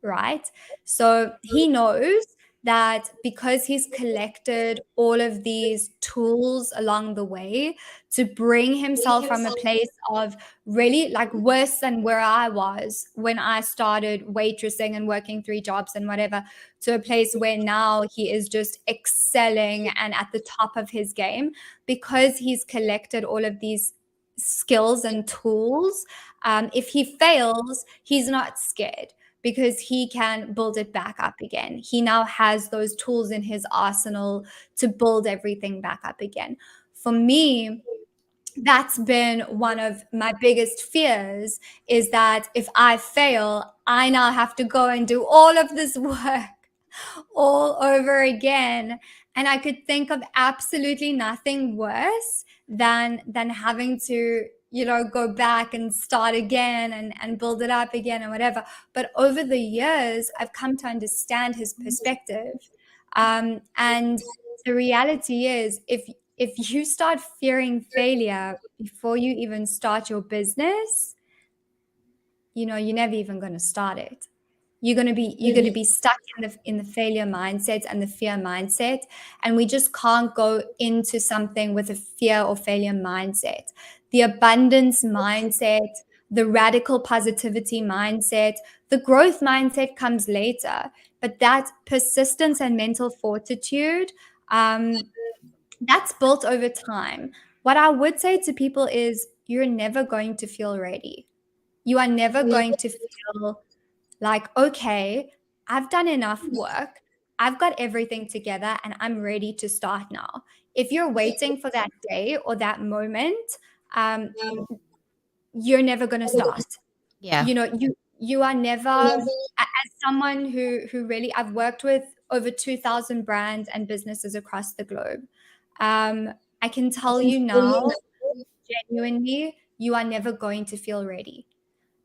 Speaker 3: right? So he knows that because he's collected all of these tools along the way to bring himself from a place of really like worse than where I was when I started waitressing and working 3 jobs and whatever, to a place where now he is just excelling and at the top of his game because he's collected all of these skills and tools. If he fails, he's not scared because he can build it back up again. He now has those tools in his arsenal to build everything back up again. For me, that's been one of my biggest fears, is that if I fail, I now have to go and do all of this work all over again. And I could think of absolutely nothing worse than having to, go back and start again and build it up again and whatever. But over the years, I've come to understand his perspective. And the reality is, if you start fearing failure before you even start your business, you're never even going to start it. you're going to be stuck in the failure mindset and the fear mindset, and we just can't go into something with a fear or failure mindset. The abundance mindset, the radical positivity mindset, the growth mindset comes later, but that persistence and mental fortitude, that's built over time. What I would say to people is you're never going to feel ready. You are never going to feel like, okay, I've done enough work. I've got everything together and I'm ready to start now. If you're waiting for that day or that moment, um, you're never going to start.
Speaker 1: Yeah.
Speaker 3: You are never, as someone who really, I've worked with over 2,000 brands and businesses across the globe. I can tell you now, genuinely, you are never going to feel ready.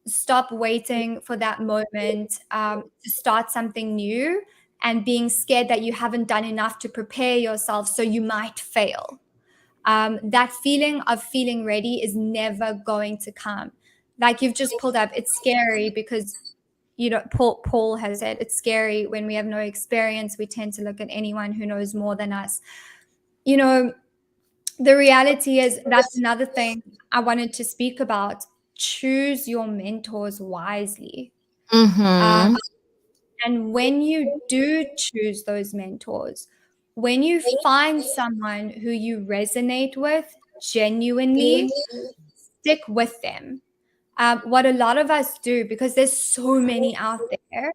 Speaker 3: Stop waiting for that moment to start something new and being scared that you haven't done enough to prepare yourself so you might fail. That feeling of feeling ready is never going to come. Like you've just pulled up, it's scary because Paul has said it's scary when we have no experience. We tend to look at anyone who knows more than us. The reality is, that's another thing I wanted to speak about. Choose your mentors wisely.
Speaker 1: Mm-hmm.
Speaker 3: And when you do choose those mentors, when you find someone who you resonate with genuinely, stick with them. What a lot of us do, because there's so many out there,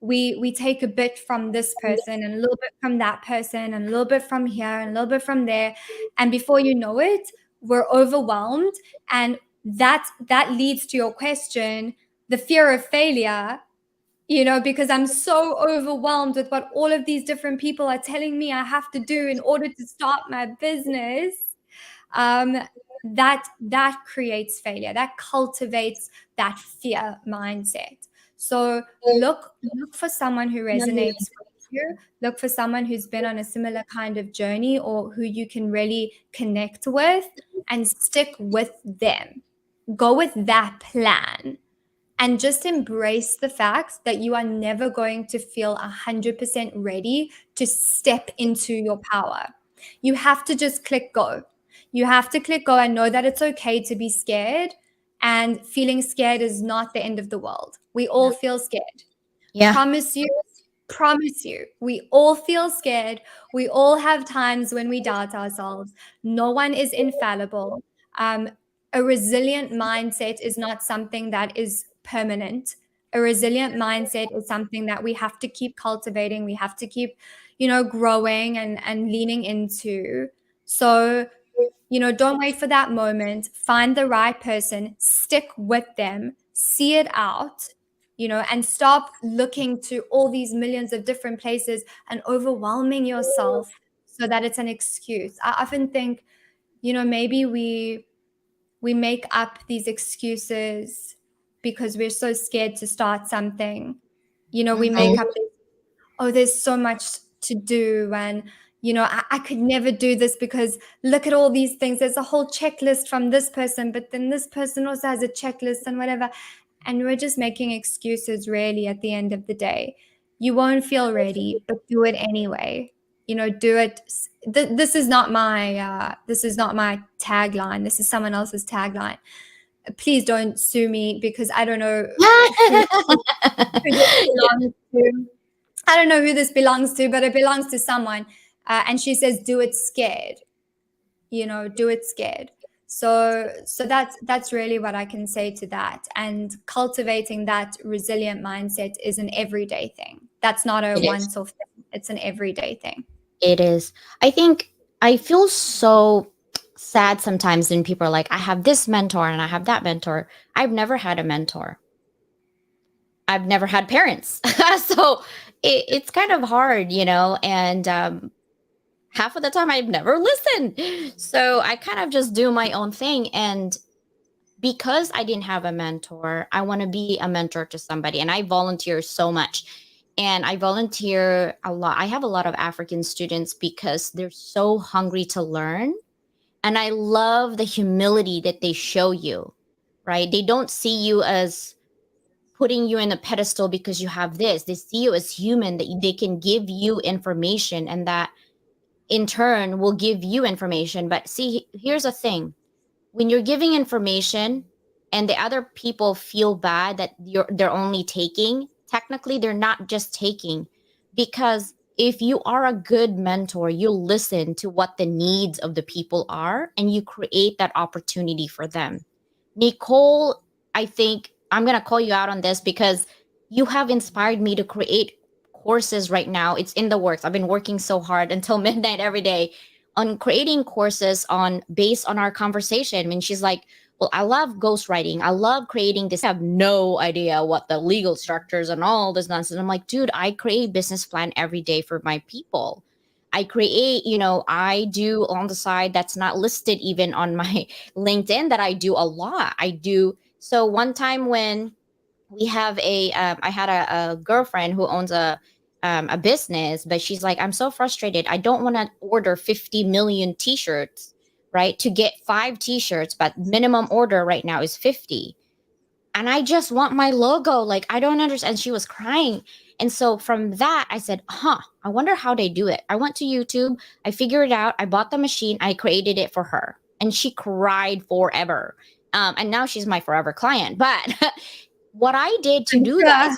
Speaker 3: we take a bit from this person and a little bit from that person and a little bit from here and a little bit from there, and before you know it, we're overwhelmed. And that leads to your question, the fear of failure, because I'm so overwhelmed with what all of these different people are telling me I have to do in order to start my business. That creates failure. That cultivates that fear mindset. So look for someone who resonates with you. Look for someone who's been on a similar kind of journey or who you can really connect with, and stick with them. Go with that plan. And just embrace the fact that you are never going to feel 100% ready to step into your power. You have to just click go. You have to click go and know that it's okay to be scared. And feeling scared is not the end of the world. We all feel scared.
Speaker 1: Yeah.
Speaker 3: Promise you, we all feel scared. We all have times when we doubt ourselves. No one is infallible. A resilient mindset is not something that is permanent. A resilient mindset is something that we have to keep cultivating. We have to keep, growing and leaning into. So, don't wait for that moment. Find the right person, stick with them, see it out, and stop looking to all these millions of different places and overwhelming yourself so that it's an excuse. I often think, maybe we make up these excuses because we're so scared to start something. We make up this, oh, there's so much to do, and I could never do this because look at all these things. There's a whole checklist from this person, but then this person also has a checklist and whatever. And we're just making excuses, really, at the end of the day. You won't feel ready, but do it anyway. Do it. This is not my tagline. This is someone else's tagline. Please don't sue me, because I don't know who this belongs to. I don't know who this belongs to, but it belongs to someone. And she says, do it scared. Do it scared. So that's really what I can say to that. And cultivating that resilient mindset is an everyday thing. That's not a once-off thing. It's an everyday thing.
Speaker 1: It is. I think I feel so sad sometimes when people are like, I have this mentor and I have that mentor. I've never had a mentor. I've never had parents. So it's kind of hard, and half of the time I've never listened. So I kind of just do my own thing. And because I didn't have a mentor, I want to be a mentor to somebody. And I volunteer so much. And I volunteer a lot. I have a lot of African students because they're so hungry to learn. And I love the humility that they show you, right? They don't see you as putting you in a pedestal because you have this. They see you as human, that they can give you information, and that in turn will give you information. But see, here's the thing. When you're giving information and the other people feel bad that they're only taking, technically they're not just taking, because if you are a good mentor, you listen to what the needs of the people are and you create that opportunity for them. Nicole, I think I'm going to call you out on this because you have inspired me to create courses right now. It's in the works. I've been working so hard until midnight every day on creating courses on based on our conversation. I mean, she's like, well, I love ghostwriting. I love creating this. I have no idea what the legal structures and all this nonsense. I'm like, dude, I create business plan every day for my people. I create, I do on the side that's not listed even on my LinkedIn that I do a lot. I do. So one time when we have I had a girlfriend who owns a business, but she's like, I'm so frustrated. I don't want to order 50 million t-shirts, right? To get 5 t-shirts, but minimum order right now is 50. And I just want my logo. Like, I don't understand. She was crying. And so from that, I said, I wonder how they do it. I went to YouTube. I figured it out. I bought the machine. I created it for her. And she cried forever. And now she's my forever client. But what I did to do that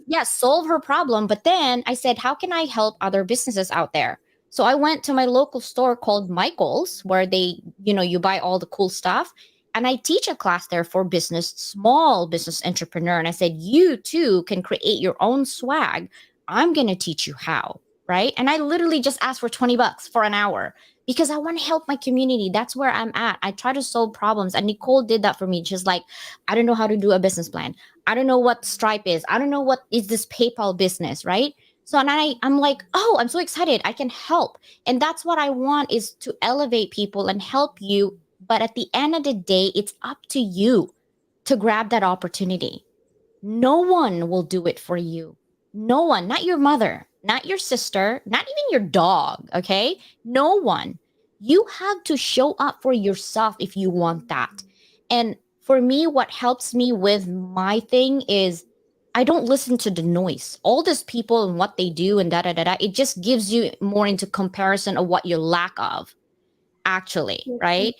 Speaker 1: is, solve her problem. But then I said, how can I help other businesses out there? So I went to my local store called Michael's, where they, you buy all the cool stuff. And I teach a class there for small business entrepreneur. And I said, you too can create your own swag. I'm going to teach you how. Right. And I literally just asked for $20 for an hour because I want to help my community. That's where I'm at. I try to solve problems. And Nicole did that for me. She's like, I don't know how to do a business plan. I don't know what Stripe is. I don't know what is this PayPal business. Right. So and I'm like, oh, I'm so excited. I can help. And that's what I want, is to elevate people and help you. But at the end of the day, it's up to you to grab that opportunity. No one will do it for you. No one, not your mother, not your sister, not even your dog. Okay. No one. You have to show up for yourself if you want that. And for me, what helps me with my thing is I don't listen to the noise. All these people and what they do and da da da da. It just gives you more into comparison of what you lack of, actually, right?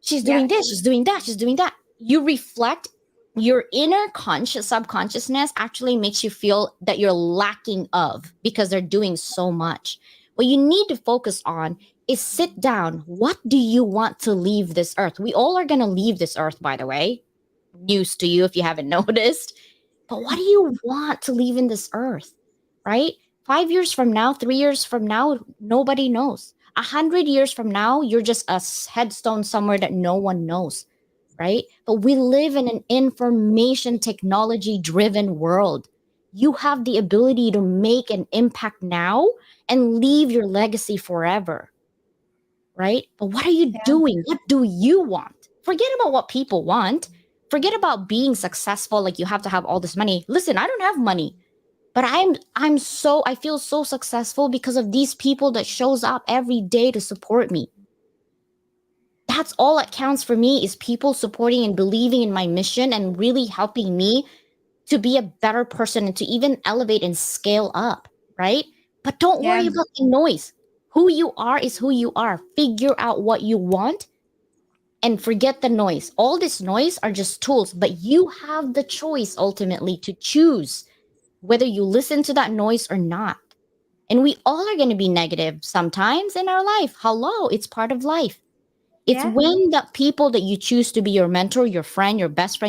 Speaker 1: She's doing this, she's doing that, she's doing that. You reflect, your inner subconsciousness actually makes you feel that you're lacking of because they're doing so much. What you need to focus on is sit down. What do you want to leave this earth? We all are going to leave this earth, by the way. News to you if you haven't noticed. But what do you want to leave in this earth, right? 5 years from now, 3 years from now, nobody knows. 100 years from now, you're just a headstone somewhere that no one knows, right? But we live in an information technology driven world. You have the ability to make an impact now and leave your legacy forever, right? But what are you doing? What do you want? Forget about what people want. Forget about being successful. Like, you have to have all this money. Listen, I don't have money. But I feel so successful because of these people that shows up every day to support me. That's all that counts for me, is people supporting and believing in my mission and really helping me to be a better person and to even elevate and scale up, right? But don't worry about the noise. Who you are is who you are. Figure out what you want and forget the noise. All this noise are just tools, but you have the choice ultimately to choose whether you listen to that noise or not. And we all are going to be negative sometimes in our life. Hello, it's part of life. It's when the people that you choose to be your mentor, your friend, your best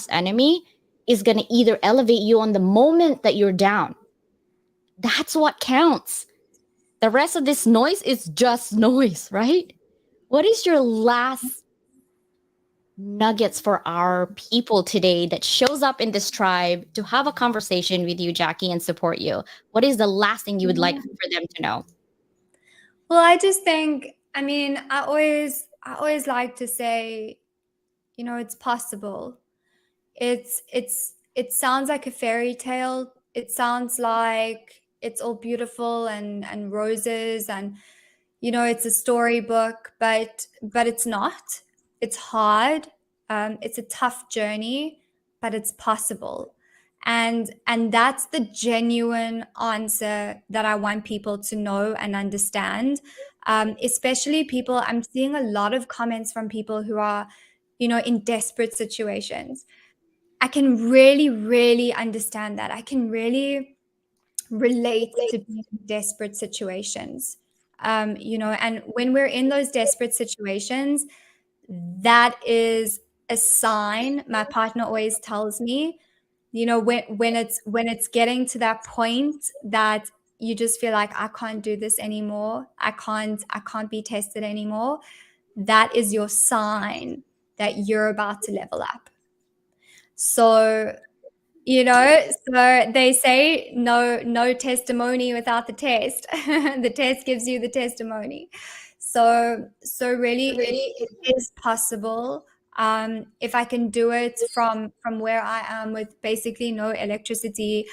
Speaker 1: enemy is going to either elevate you on the moment that you're down. That's what counts. The rest of this noise is just noise, right? What is your last nuggets for our people today that shows up in this tribe to have a conversation with you, Jackie, and support you? What is the last thing you would like for them to know?
Speaker 3: Well, I just think, I always like to say, it's possible. It sounds like a fairy tale. It sounds like it's all beautiful and roses and, it's a storybook, but it's not. It's hard. It's a tough journey, but it's possible. And that's the genuine answer that I want people to know and understand. Especially people, I'm seeing a lot of comments from people who are, in desperate situations. I can really, really understand that. I can really relate to being in desperate situations. And when we're in those desperate situations, that is a sign. My partner always tells me, when it's getting to that point that you just feel like, I can't do this anymore, I can't be tested anymore, that is your sign that you're about to level up. So, so they say no testimony without the test. The test gives you the testimony. So really it is possible. If I can do it from where I am with basically no electricity,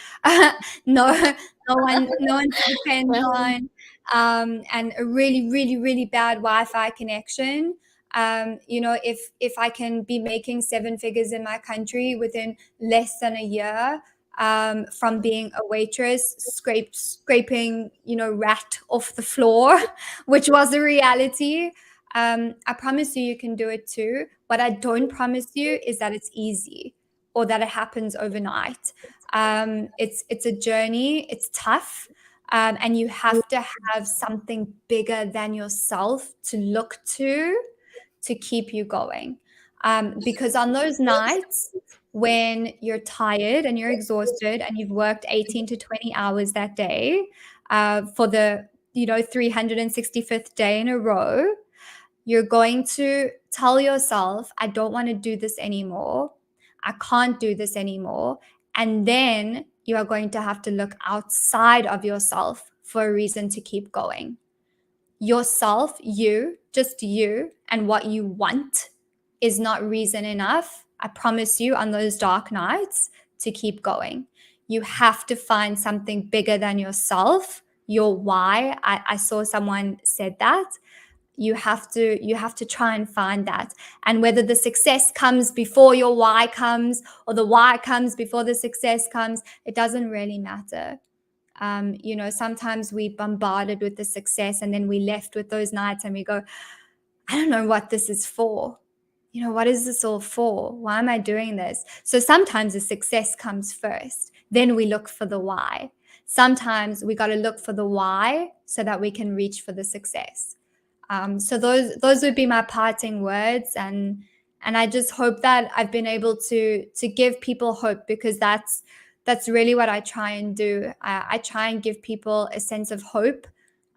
Speaker 3: no no one to depend on, and a really, really, really bad Wi-Fi connection. If I can be making seven figures in my country within less than a year, from being a waitress, scraping, rat off the floor, which was a reality. I promise you can do it too. What I don't promise you is that it's easy or that it happens overnight. It's a journey. It's tough. And you have to have something bigger than yourself to look to keep you going. Because on those nights when you're tired and you're exhausted and you've worked 18 to 20 hours that day, for the 365th day in a row, you're going to tell yourself, I don't want to do this anymore. I can't do this anymore. And then you are going to have to look outside of yourself for a reason to keep going. Yourself, just you, and what you want is not reason enough, I promise you, on those dark nights to keep going. You have to find something bigger than yourself, your why. I saw someone said that. You have to try and find that. And whether the success comes before your why comes, or the why comes before the success comes, it doesn't really matter. Sometimes we bombarded with the success and then we left with those nights and we go, I don't know what this is for. What is this all for? Why am I doing this? So sometimes the success comes first. Then we look for the why. Sometimes we got to look for the why so that we can reach for the success. So those would be my parting words. And I just hope that I've been able to give people hope, because that's really what I try and do. I try and give people a sense of hope,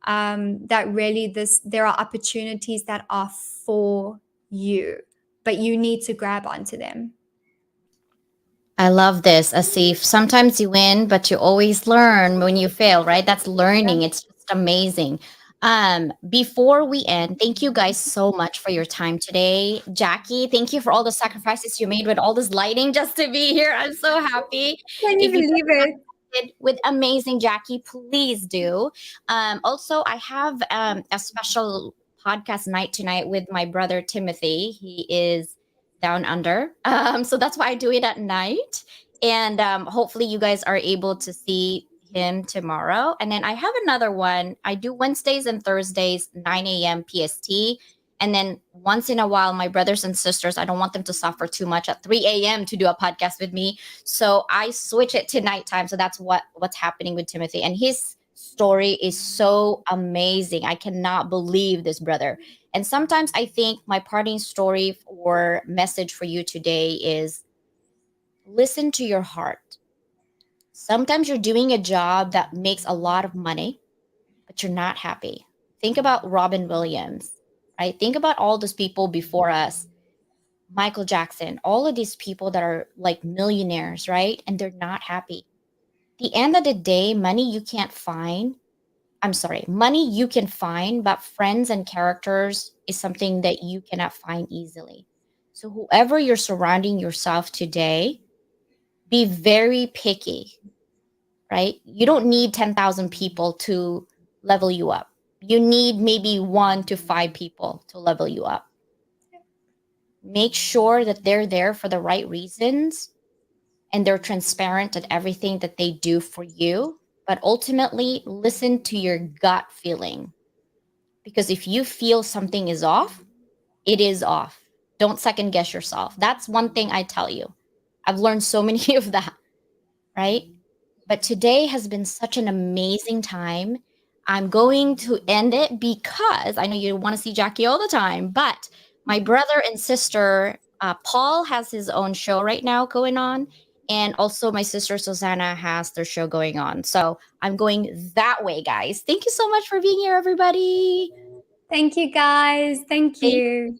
Speaker 3: that really there are opportunities that are for you, but you need to grab onto them.
Speaker 1: I love this, Asif. Sometimes you win, but you always learn when you fail, right? That's learning. It's just amazing. Before we end, thank you guys so much for your time today. Jackie, thank you for all the sacrifices you made with all this lighting just to be here. I'm so happy.
Speaker 3: Can you
Speaker 1: If you
Speaker 3: believe it?
Speaker 1: with amazing Jackie, please do. Also, I have a special podcast night tonight with my brother Timothy. He is down under, so that's why I do it at night. And hopefully, you guys are able to see him tomorrow. And then I have another one. I do Wednesdays and Thursdays, 9 a.m. PST. And then once in a while, my brothers and sisters, I don't want them to suffer too much at 3 a.m. to do a podcast with me. So I switch it to nighttime. So that's what's happening with Timothy. And his story is so amazing. I cannot believe this brother. And sometimes I think my parting story or message for you today is listen to your heart. Sometimes you're doing a job that makes a lot of money, but you're not happy. Think about Robin Williams, right? Think about all those people before us, Michael Jackson, all of these people that are like millionaires, right? And they're not happy. The end of the day, money you can't find. I'm sorry, money you can find, but friends and characters is something that you cannot find easily. So whoever you're surrounding yourself today, be very picky, right? You don't need 10,000 people to level you up. You need maybe 1 to 5 people to level you up. Make sure that they're there for the right reasons and they're transparent at everything that they do for you. But ultimately, listen to your gut feeling. Because if you feel something is off, it is off. Don't second guess yourself. That's one thing I tell you. I've learned so many of that, right? But today has been such an amazing time. I'm going to end it because I know you want to see Jackie all the time, but my brother and sister, Paul has his own show right now going on. And also my sister Susanna has their show going on. So I'm going that way, guys. Thank you so much for being here, everybody.
Speaker 3: Thank you, guys. Thank
Speaker 1: Thank
Speaker 3: you.